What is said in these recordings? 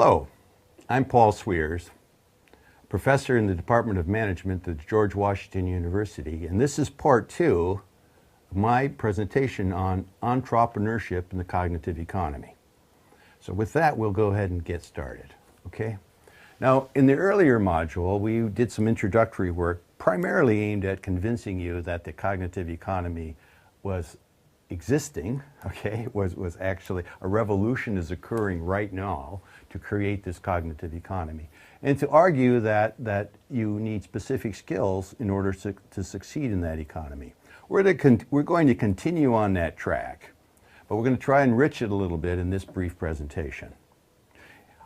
Hello, I'm Paul Sweers, professor in the Department of Management at George Washington University, and this is part 2 of my presentation on entrepreneurship in the cognitive economy. So with that, we'll go ahead and get started, okay? Now, in the earlier module, we did some introductory work primarily aimed at convincing you that the cognitive economy was existing, okay, was actually a revolution is occurring right now to create this cognitive economy, and to argue that you need specific skills in order to succeed in that economy. We're going to continue on that track, but we're going to try and enrich it a little bit in this brief presentation.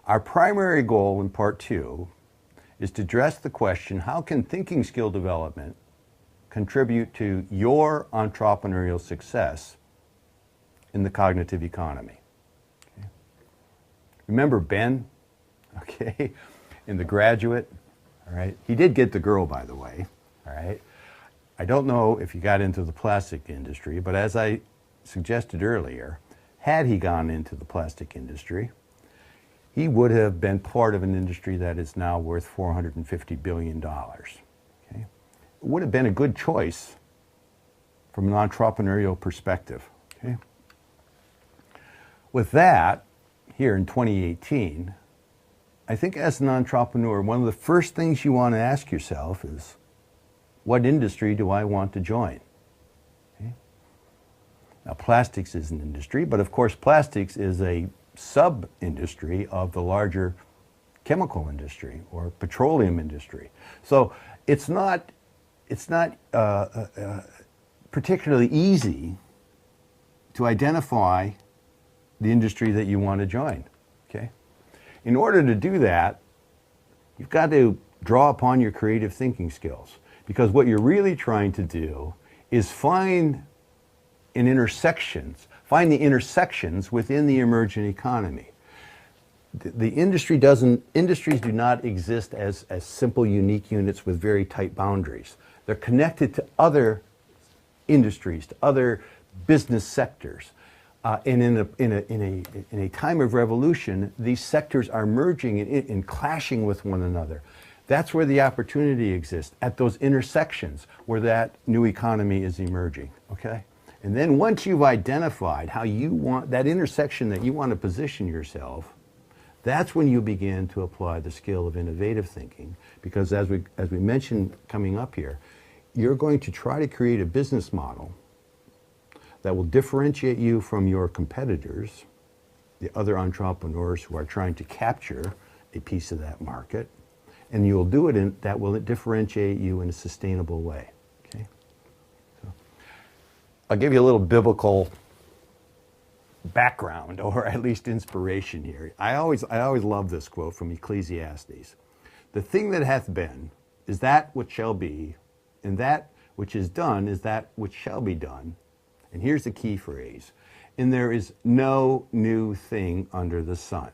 Our primary goal in part 2 is to address the question, how can thinking skill development contribute to your entrepreneurial success in the cognitive economy? Okay. Remember Ben, okay, in The Graduate, all right? He did get the girl, by the way, all right? I don't know if he got into the plastic industry, but as I suggested earlier, had he gone into the plastic industry, he would have been part of an industry that is now worth $450 billion. Okay? It would have been a good choice from an entrepreneurial perspective. Okay? With that, here in 2018, I think as an entrepreneur, one of the first things you want to ask yourself is, what industry do I want to join? Okay? Now, plastics is an industry, but of course plastics is a sub-industry of the larger chemical industry or petroleum industry. So it's not particularly easy to identify the industry that you want to join. Okay? In order to do that, you've got to draw upon your creative thinking skills, because what you're really trying to do is find the intersections within the emerging economy. The industries do not exist as simple, unique units with very tight boundaries. They're connected to other industries, to other business sectors. And in a time of revolution, these sectors are merging and clashing with one another. That's where the opportunity exists, at those intersections where that new economy is emerging, okay? And then once you've identified how you want that intersection that you want to position yourself, that's when you begin to apply the skill of innovative thinking. Because as we mentioned coming up here, you're going to try to create a business model that will differentiate you from your competitors, the other entrepreneurs who are trying to capture a piece of that market, and you'll do it that will differentiate you in a sustainable way. Okay? I'll give you a little biblical background, or at least inspiration here. I always love this quote from Ecclesiastes. The thing that hath been is that which shall be, and that which is done is that which shall be done. And here's the key phrase, and there is no new thing under the sun.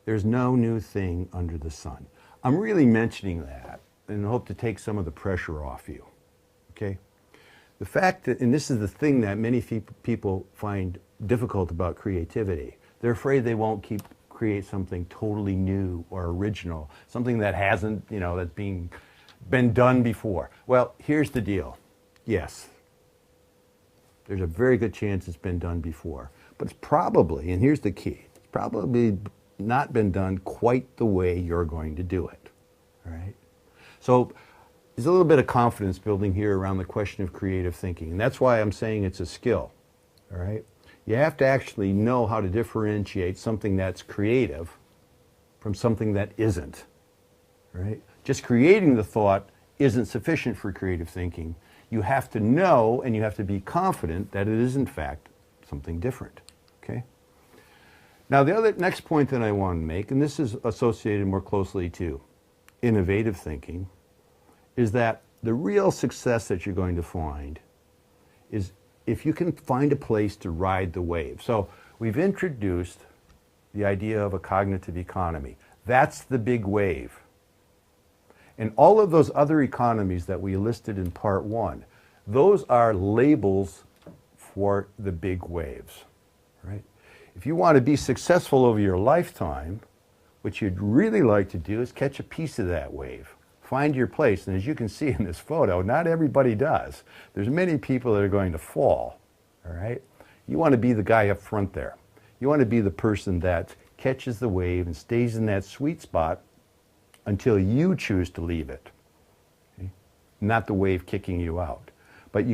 There's no new thing under the sun. I'm really mentioning that and hope to take some of the pressure off you. Okay? The fact that, and this is the thing that many people find difficult about creativity, they're afraid they won't create something totally new or original, something that hasn't, that's been done before. Well, here's the deal. Yes, there's a very good chance it's been done before, but it's probably, and here's the key, it's probably not been done quite the way you're going to do it. All right? So there's a little bit of confidence building here around the question of creative thinking, and that's why I'm saying it's a skill. All right? You have to actually know how to differentiate something that's creative from something that isn't. All right? Just creating the thought isn't sufficient for creative thinking. You have to know and you have to be confident that it is in fact something different. Okay? Now the next point that I want to make, and this is associated more closely to innovative thinking, is that the real success that you're going to find is if you can find a place to ride the wave. So we've introduced the idea of a cognitive economy. That's the big wave. And all of those other economies that we listed in part 1, those are labels for the big waves, right? If you want to be successful over your lifetime, what you'd really like to do is catch a piece of that wave. Find your place, and as you can see in this photo, not everybody does. There's many people that are going to fall, all right? You want to be the guy up front there. You want to be the person that catches the wave and stays in that sweet spot until you choose to leave it, okay? Not the wave kicking you out. But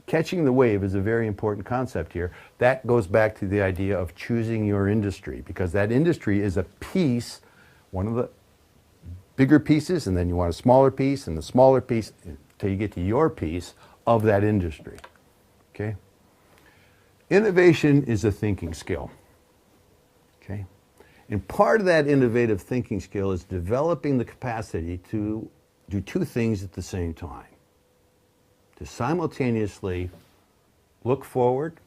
catching the wave is a very important concept here. That goes back to the idea of choosing your industry, because that industry is a piece, one of the bigger pieces, and then you want a smaller piece, and the smaller piece until you get to your piece of that industry, okay? Innovation is a thinking skill, okay? And part of that innovative thinking skill is developing the capacity to do two things at the same time. To simultaneously look forward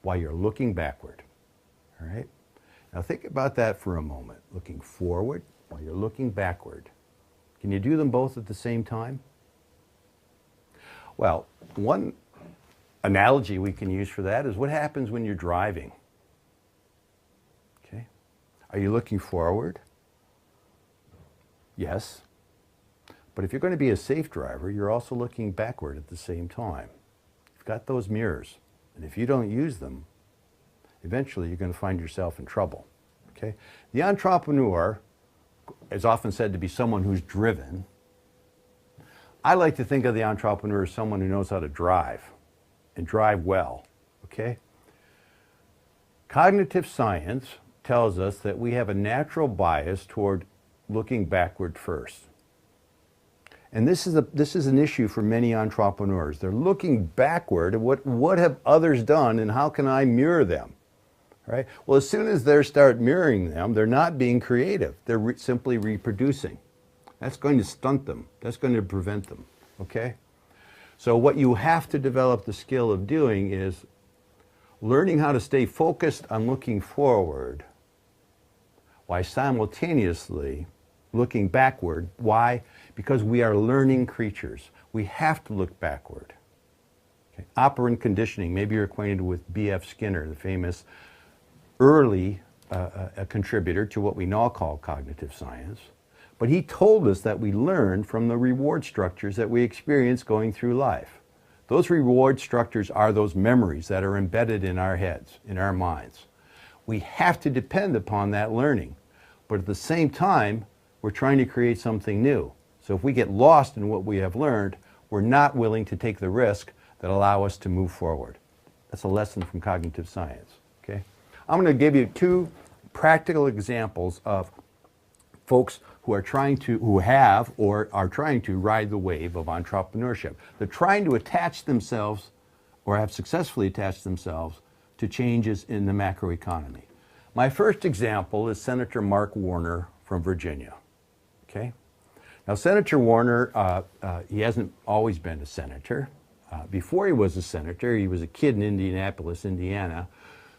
while you're looking backward, all right? Now think about that for a moment, looking forward while you're looking backward. Can you do them both at the same time? Well, one analogy we can use for that is what happens when you're driving. Okay? Are you looking forward? Yes. But if you're going to be a safe driver, you're also looking backward at the same time. You've got those mirrors, and if you don't use them, eventually you're going to find yourself in trouble. Okay? The entrepreneur is often said to be someone who's driven. I like to think of the entrepreneur as someone who knows how to drive, and drive well, okay? Cognitive science tells us that we have a natural bias toward looking backward first. And this is an issue for many entrepreneurs. They're looking backward at what have others done and how can I mirror them? Right? Well, as soon as they start mirroring them, they're not being creative. They're simply reproducing. That's going to stunt them. That's going to prevent them, okay? So what you have to develop the skill of doing is learning how to stay focused on looking forward while simultaneously looking backward. Why? Because we are learning creatures. We have to look backward. Okay? Operant conditioning. Maybe you're acquainted with B.F. Skinner, the famous early contributor to what we now call cognitive science. But he told us that we learn from the reward structures that we experience going through life. Those reward structures are those memories that are embedded in our heads, in our minds. We have to depend upon that learning. But at the same time, we're trying to create something new. So if we get lost in what we have learned, we're not willing to take the risk that allow us to move forward. That's a lesson from cognitive science, okay? I'm going to give you two practical examples of folks who are have or are trying to ride the wave of entrepreneurship. They're trying to attach themselves or have successfully attached themselves to changes in the macroeconomy. My first example is Senator Mark Warner from Virginia, okay? Now, Senator Warner, he hasn't always been a senator. Before he was a senator, he was a kid in Indianapolis, Indiana,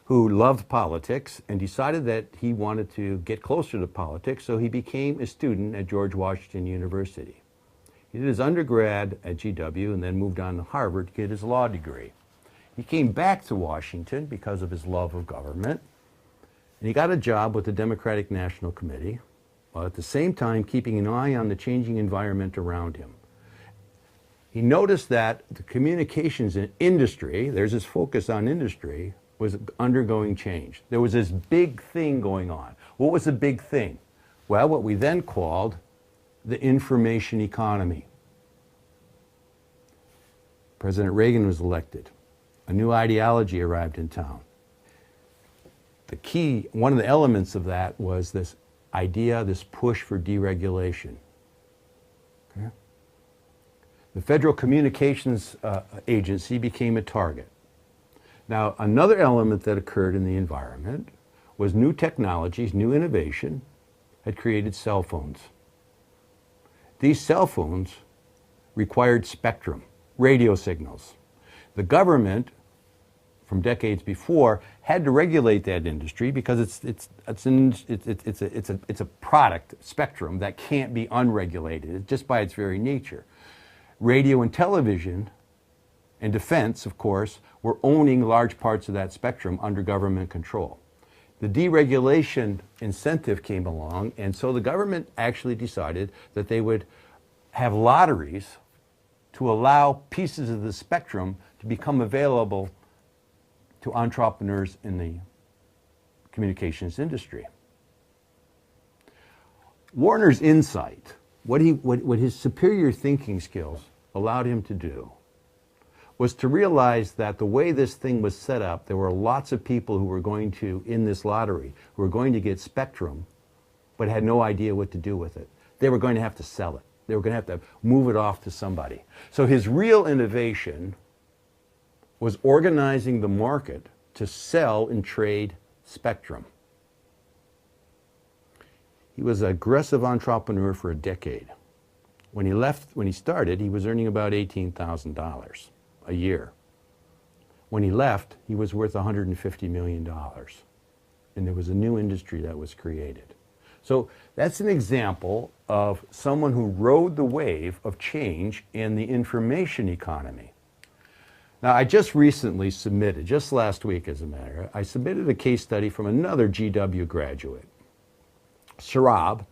who loved politics and decided that he wanted to get closer to politics, so he became a student at George Washington University. He did his undergrad at GW and then moved on to Harvard to get his law degree. He came back to Washington because of his love of government, and he got a job with the Democratic National Committee, while at the same time keeping an eye on the changing environment around him. He noticed that the communications industry, there's this focus on industry, was undergoing change. There was this big thing going on. What was the big thing? Well, what we then called the information economy. President Reagan was elected. A new ideology arrived in town. One of the elements of that was this idea, this push for deregulation. Okay? The Federal Communications Agency became a target. Now, another element that occurred in the environment was new technologies, new innovation had created cell phones. These cell phones required spectrum, radio signals. The government, from decades before, had to regulate that industry because it's a product, spectrum, that can't be unregulated just by its very nature. Radio and television and defense, of course, were owning large parts of that spectrum under government control. The deregulation incentive came along, and so the government actually decided that they would have lotteries to allow pieces of the spectrum to become available to entrepreneurs in the communications industry. Warner's insight, what his superior thinking skills allowed him to do, was to realize that the way this thing was set up, there were lots of people who were going to, in this lottery, who were going to get spectrum, but had no idea what to do with it. They were going to have to sell it. They were going to have to move it off to somebody. So his real innovation was organizing the market to sell and trade spectrum. He was an aggressive entrepreneur for a decade. When he started, he was earning about $18,000 a year. When he left, he was worth $150 million. And there was a new industry that was created. So that's an example of someone who rode the wave of change in the information economy. Now, I just recently submitted, just last week as a matter, I submitted a case study from another GW graduate. Sarab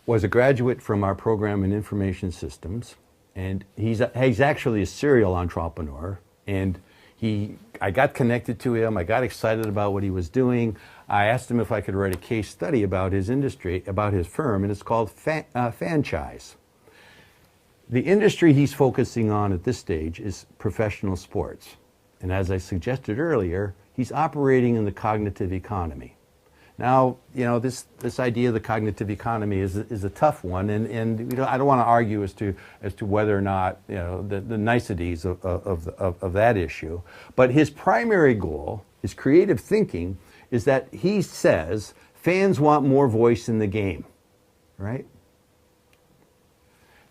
was a graduate from our program in information systems, and he's actually a serial entrepreneur, and I got connected to him, I got excited about what he was doing. I asked him if I could write a case study about his industry, about his firm, and it's called Franchise. The industry he's focusing on at this stage is professional sports. And as I suggested earlier, he's operating in the cognitive economy. Now, you know, this idea of the cognitive economy is a tough one, and you know, I don't want to argue as to whether or not, you know, the niceties of that issue. But his primary goal, his creative thinking, is that he says fans want more voice in the game, right?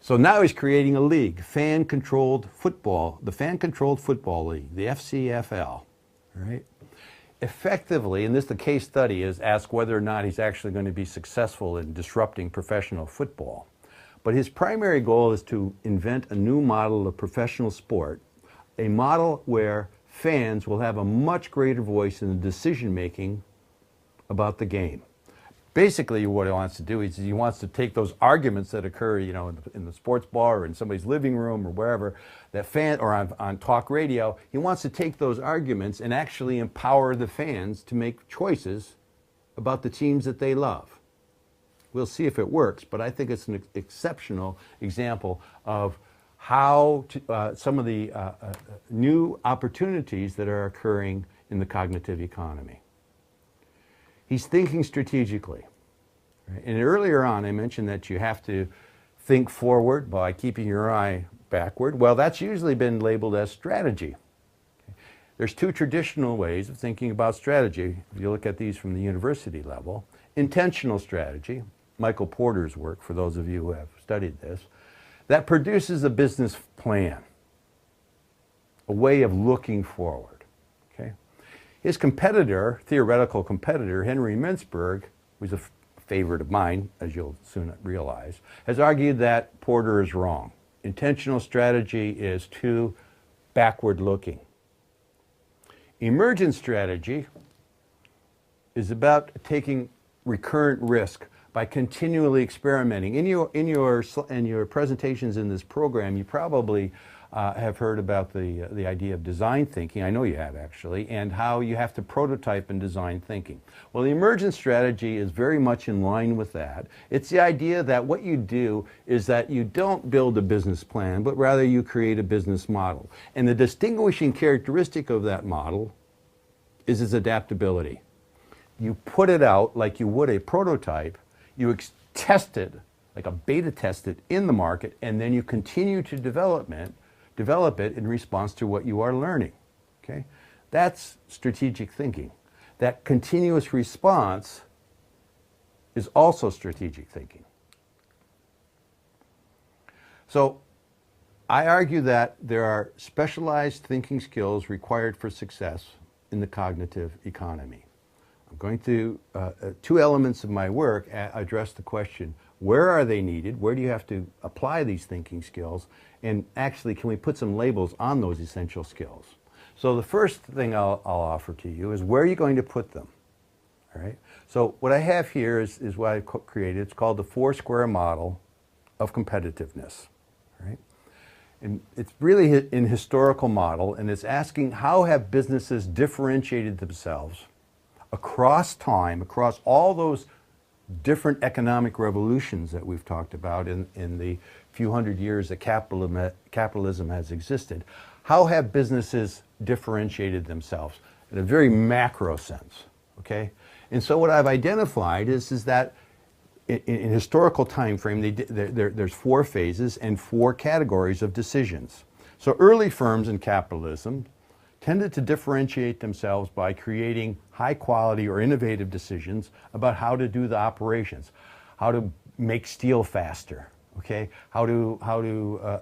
So now he's creating a league, fan-controlled football, the Fan-Controlled Football League, the FCFL, right? Effectively, and the case study is ask whether or not he's actually going to be successful in disrupting professional football. But his primary goal is to invent a new model of professional sport, a model where fans will have a much greater voice in the decision-making about the game. Basically, what he wants to do is he wants to take those arguments that occur, you know, in the sports bar or in somebody's living room or wherever, or on talk radio. He wants to take those arguments and actually empower the fans to make choices about the teams that they love. We'll see if it works, but I think it's an exceptional example of how some of the new opportunities that are occurring in the cognitive economy. He's thinking strategically. Right? And earlier on, I mentioned that you have to think forward by keeping your eye backward. Well, that's usually been labeled as strategy. Okay? There's two traditional ways of thinking about strategy. If you look at these from the university level, intentional strategy, Michael Porter's work, for those of you who have studied this, that produces a business plan, a way of looking forward. His competitor, theoretical competitor, Henry Mintzberg, who's a favorite of mine, as you'll soon realize, has argued that Porter is wrong. Intentional strategy is too backward-looking. Emergent strategy is about taking recurrent risk by continually experimenting. In your presentations in this program, you probably have heard about the idea of design thinking. I know you have, actually, and how you have to prototype and design thinking. Well, the emergent strategy is very much in line with that. It's the idea that what you do is that you don't build a business plan, but rather you create a business model. And the distinguishing characteristic of that model is its adaptability. You put it out like you would a prototype, you test it, like a beta test it in the market, and then you continue to develop it in response to what you are learning. Okay? That's strategic thinking. That continuous response is also strategic thinking. So I argue that there are specialized thinking skills required for success in the cognitive economy. I'm going to, two elements of my work address the question, Where are they needed? Where do you have to apply these thinking skills? And actually, can we put some labels on those essential skills? So the first thing I'll offer to you is where are you going to put them? All right. So what I have here is what I've created. It's called the 4-square model of competitiveness. All right. And it's really an historical model, and it's asking how have businesses differentiated themselves across time, across all those different economic revolutions that we've talked about in the few hundred years that capitalism has existed. How have businesses differentiated themselves in a very macro sense, okay? And so what I've identified is that in historical time frame, there's 4 phases and 4 categories of decisions. So early firms in capitalism tended to differentiate themselves by creating high quality or innovative decisions about how to do the operations, how to make steel faster, okay? How to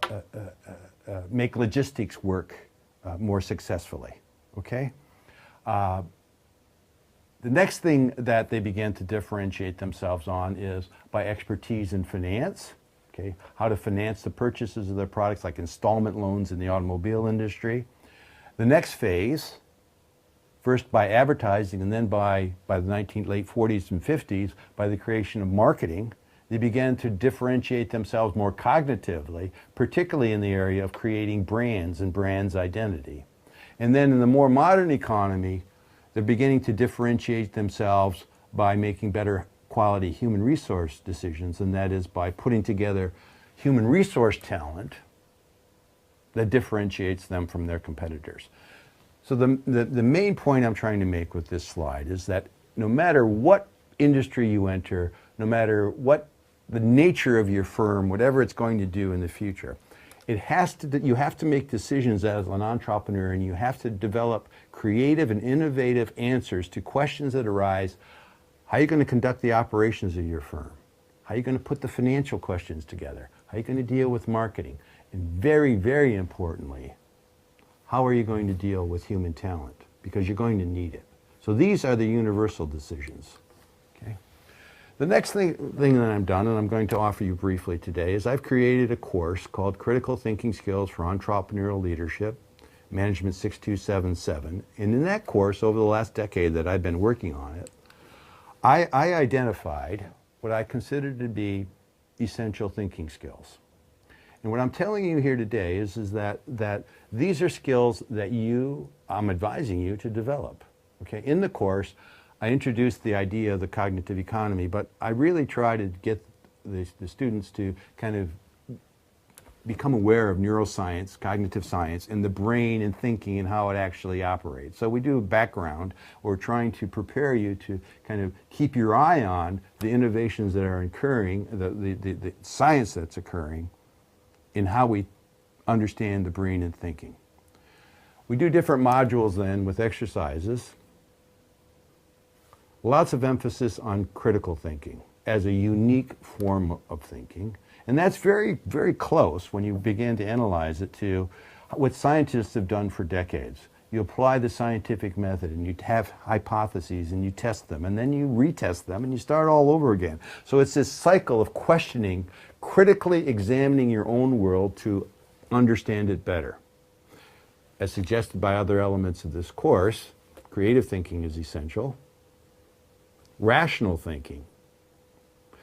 make logistics work more successfully, okay? The next thing that they began to differentiate themselves on is by expertise in finance, okay? How to finance the purchases of their products, like installment loans in the automobile industry. The next phase, first by advertising and then by the late 40s and 50s, by the creation of marketing, they began to differentiate themselves more cognitively, particularly in the area of creating brands and brands identity. And then in the more modern economy, they're beginning to differentiate themselves by making better quality human resource decisions, and that is by putting together human resource talent that differentiates them from their competitors. So the main point I'm trying to make with this slide is that no matter what industry you enter, no matter what the nature of your firm, whatever it's going to do in the future, you have to make decisions as an entrepreneur, and you have to develop creative and innovative answers to questions that arise. How are you going to conduct the operations of your firm? How are you going to put the financial questions together? How are you going to deal with marketing? And very, very importantly, how are you going to deal with human talent? Because you're going to need it. So these are the universal decisions. Okay? The next thing that I've done, and I'm going to offer you briefly today, is I've created a course called Critical Thinking Skills for Entrepreneurial Leadership, Management 6277. And in that course, over the last decade that I've been working on it, I identified what I consider to be essential thinking skills. And what I'm telling you here today is that these are skills that I'm advising you to develop. Okay? In the course, I introduced the idea of the cognitive economy, but I really try to get the students to kind of become aware of neuroscience, cognitive science, and the brain and thinking and how it actually operates. So we do a background. We're trying to prepare you to kind of keep your eye on the innovations that are occurring, the science that's occurring, in how we understand the brain and thinking. We do different modules then with exercises. Lots of emphasis on critical thinking as a unique form of thinking. And that's very, very close when you begin to analyze it to what scientists have done for decades. You apply the scientific method and you have hypotheses and you test them and then you retest them and you start all over again. So it's this cycle of questioning, critically examining your own world to understand it better. As suggested by other elements of this course, creative thinking is essential. Rational thinking.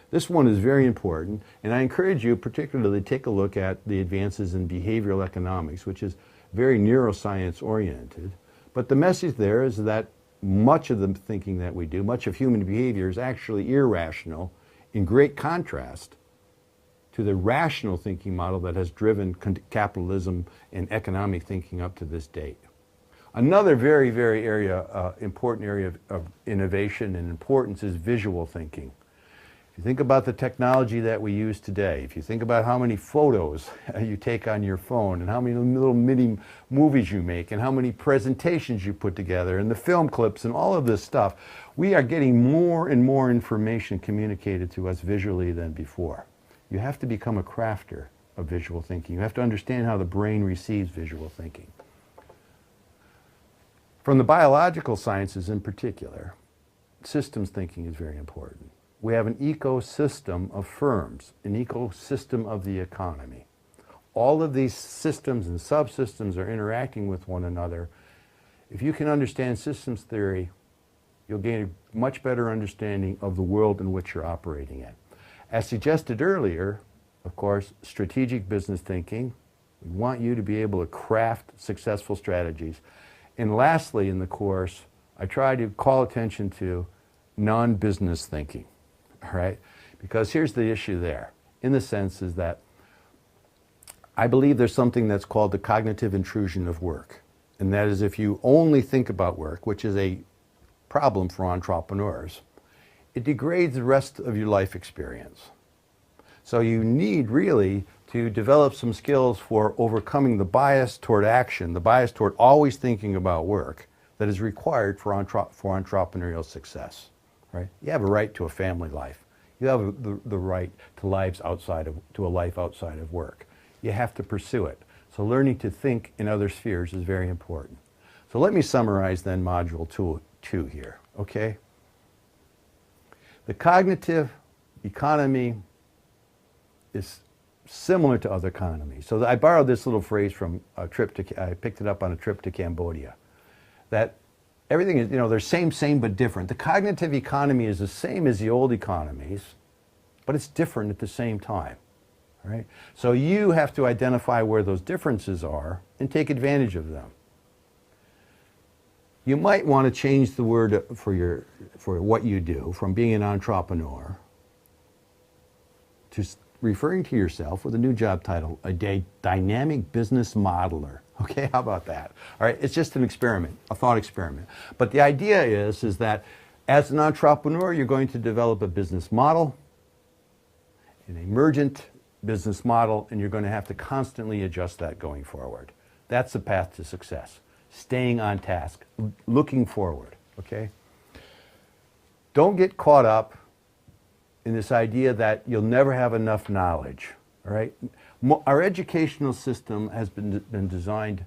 This one is very important, and I encourage you particularly to take a look at the advances in behavioral economics, which is very neuroscience oriented. But the message there is that much of the thinking that we do, much of human behavior is actually irrational, in great contrast to the rational thinking model that has driven capitalism and economic thinking up to this date. Another very, very important area of innovation and importance is visual thinking. If you think about the technology that we use today, if you think about how many photos you take on your phone and how many little mini movies you make and how many presentations you put together and the film clips and all of this stuff, we are getting more and more information communicated to us visually than before. You have to become a crafter of visual thinking. You have to understand how the brain receives visual thinking. From the biological sciences in particular, systems thinking is very important. we have an ecosystem of firms, an ecosystem of the economy. All of these systems and subsystems are interacting with one another. If you can understand systems theory, you'll gain a much better understanding of the world in which you're operating in. As suggested earlier, of course, strategic business thinking. We want you to be able to craft successful strategies. And lastly, in the course, I try to call attention to non-business thinking, all right? Because here's the issue there, in the sense is that I believe there's something that's called the cognitive intrusion of work. And that is if you only think about work, which is a problem for entrepreneurs, it degrades the rest of your life experience. So you need really to develop some skills for overcoming the bias toward action, the bias toward always thinking about work that is required for entrepreneurial success. Right? You have a right to a family life. You have the right to a life outside of work. You have to pursue it. So learning to think in other spheres is very important. So let me summarize then Module 2 here, okay? The cognitive economy is similar to other economies. So I borrowed this little phrase from a trip to, I picked it up on a trip to Cambodia, that everything is, they're same, but different. The cognitive economy is the same as the old economies, but it's different at the same time, right? So you have to identify where those differences are and take advantage of them. You might want to change the word for what you do from being an entrepreneur to referring to yourself with a new job title, a dynamic business modeler. Okay, how about that? All right, it's just an experiment, a thought experiment. But the idea is that as an entrepreneur, you're going to develop a business model, an emergent business model, and you're going to have to constantly adjust that going forward. That's the path to success. Staying on task, looking forward, okay? Don't get caught up in this idea that you'll never have enough knowledge, all right? Our educational system has been designed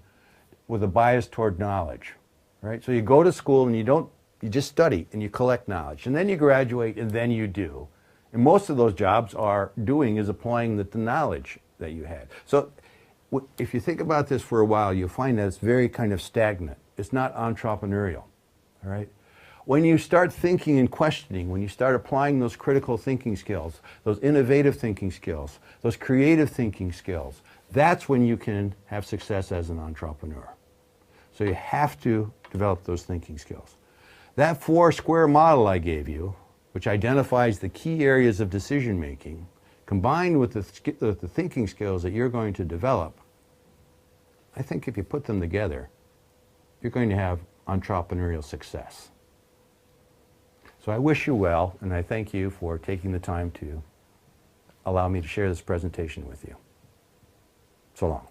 with a bias toward knowledge, right? So you go to school and you just study and you collect knowledge, and then you graduate and then you do. And most of those jobs are doing is applying the knowledge that you had. So if you think about this for a while, you'll find that it's very kind of stagnant. It's not entrepreneurial, all right? When you start thinking and questioning, when you start applying those critical thinking skills, those innovative thinking skills, those creative thinking skills, that's when you can have success as an entrepreneur. So you have to develop those thinking skills. That 4-square model I gave you, which identifies the key areas of decision making, combined with the thinking skills that you're going to develop, I think if you put them together, you're going to have entrepreneurial success. So I wish you well, and I thank you for taking the time to allow me to share this presentation with you. So long.